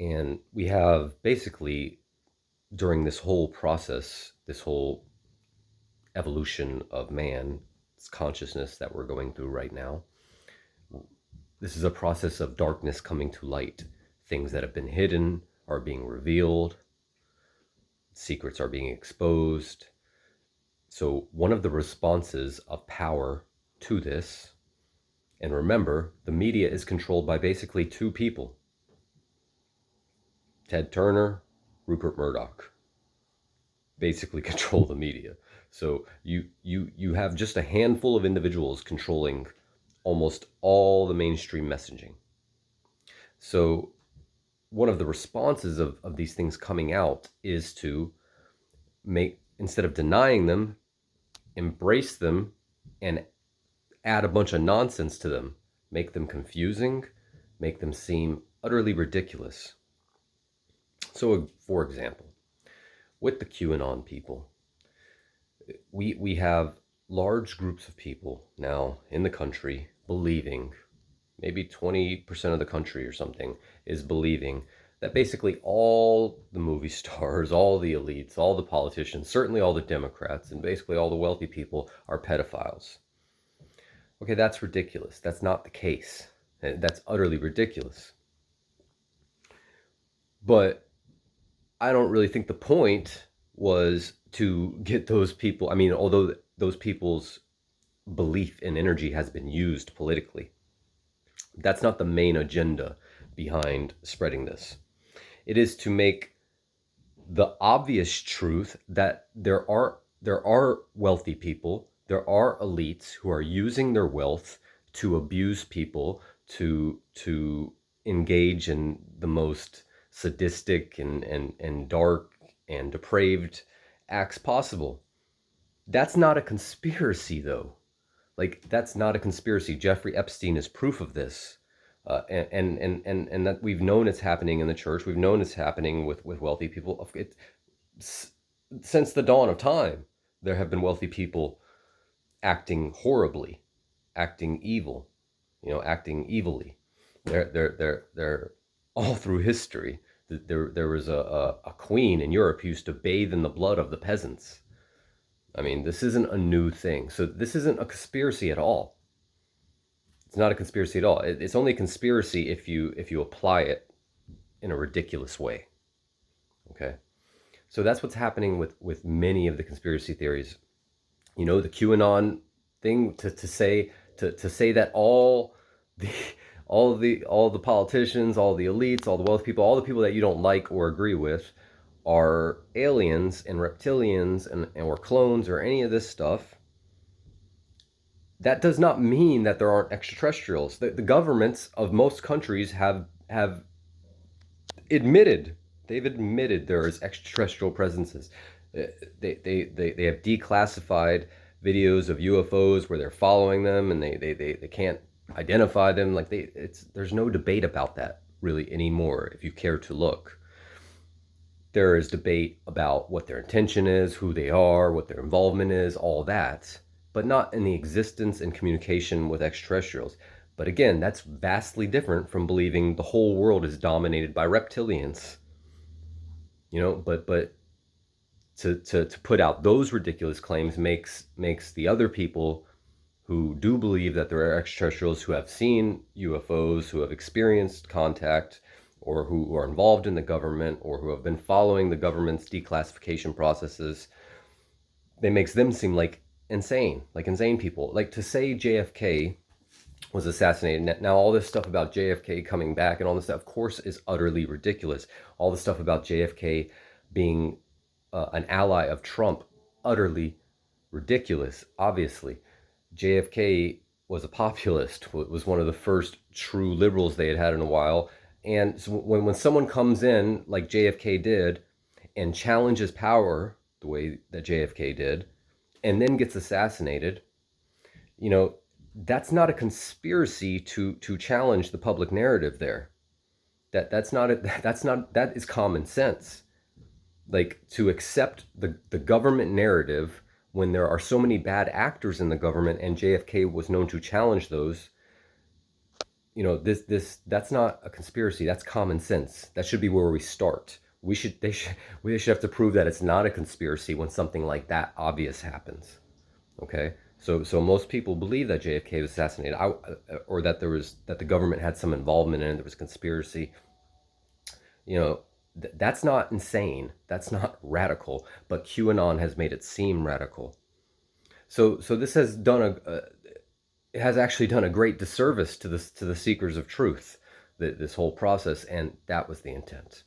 And we have basically, during this whole process, this whole evolution of man's consciousness that we're going through right now, this is a process of darkness coming to light. Things that have been hidden are being revealed, secrets are being exposed. So, one of the responses of power to this, and remember, the media is controlled by basically two people: Ted Turner, Rupert Murdoch. Basically control the media. So you have just a handful of individuals controlling almost all the mainstream messaging. So one of the responses of these things coming out is to make, instead of denying them, embrace them and add a bunch of nonsense to them, make them confusing, make them seem utterly ridiculous. So, for example, with the QAnon people, we have large groups of people now in the country believing, maybe 20% of the country or something is believing that basically all the movie stars, all the elites, all the politicians, certainly all the Democrats, and basically all the wealthy people are pedophiles. Okay, that's ridiculous. That's not the case. That's utterly ridiculous. But I don't really think the point was to get those people. I mean, although those people's belief and energy has been used politically, that's not the main agenda behind spreading this. It is to make the obvious truth that there are wealthy people, there are elites who are using their wealth to abuse people, to engage in the most sadistic and dark and depraved acts possible. That's not a conspiracy, though. Like, that's not a conspiracy. Jeffrey Epstein is proof of this. And that we've known it's happening in the church. We've known it's happening with wealthy people. Since the dawn of time, there have been wealthy people acting horribly, acting evil, acting evilly. They're all through history. There was a queen in Europe who used to bathe in the blood of the peasants. I mean, this isn't a new thing. So this isn't a conspiracy at all. It's not a conspiracy at all. It's only a conspiracy if you apply it in a ridiculous way. Okay? So that's what's happening with many of the conspiracy theories. The QAnon thing, to say that the all the politicians, all the elites, all the wealthy people, all the people that you don't like or agree with are aliens and reptilians and or clones or any of this stuff. That does not mean that there aren't extraterrestrials. The governments of most countries have admitted, they've admitted there is extraterrestrial presences. They have declassified videos of UFOs where they're following them and they can't identify them. Like, there's no debate about that really anymore if you care to look. There is debate about what their intention is, who they are, what their involvement is, all that, but not in the existence and communication with extraterrestrials. But again, that's vastly different from believing the whole world is dominated by reptilians. But to put out those ridiculous claims makes the other people who do believe that there are extraterrestrials, who have seen UFOs, who have experienced contact, or who are involved in the government, or who have been following the government's declassification processes, it makes them seem like insane people. Like, to say JFK was assassinated. Now, all this stuff about JFK coming back and all this stuff, of course, is utterly ridiculous. All the stuff about JFK being an ally of Trump, utterly ridiculous. Obviously, JFK was a populist, was one of the first true liberals they had in a while. And so when someone comes in like JFK did and challenges power the way that JFK did, and then gets assassinated, that's not a conspiracy to challenge the public narrative there. That is common sense. Like, to accept the government narrative when there are so many bad actors in the government, and JFK was known to challenge those, That's not a conspiracy. That's common sense. That should be where we start. We should have to prove that it's not a conspiracy when something like that obvious happens. Okay, so most people believe that JFK was assassinated, or that the government had some involvement in it. There was conspiracy. You know, that's not insane. That's not radical. But QAnon has made it seem radical. So this has done it has actually done a great disservice to the seekers of truth. This whole process, and that was the intent.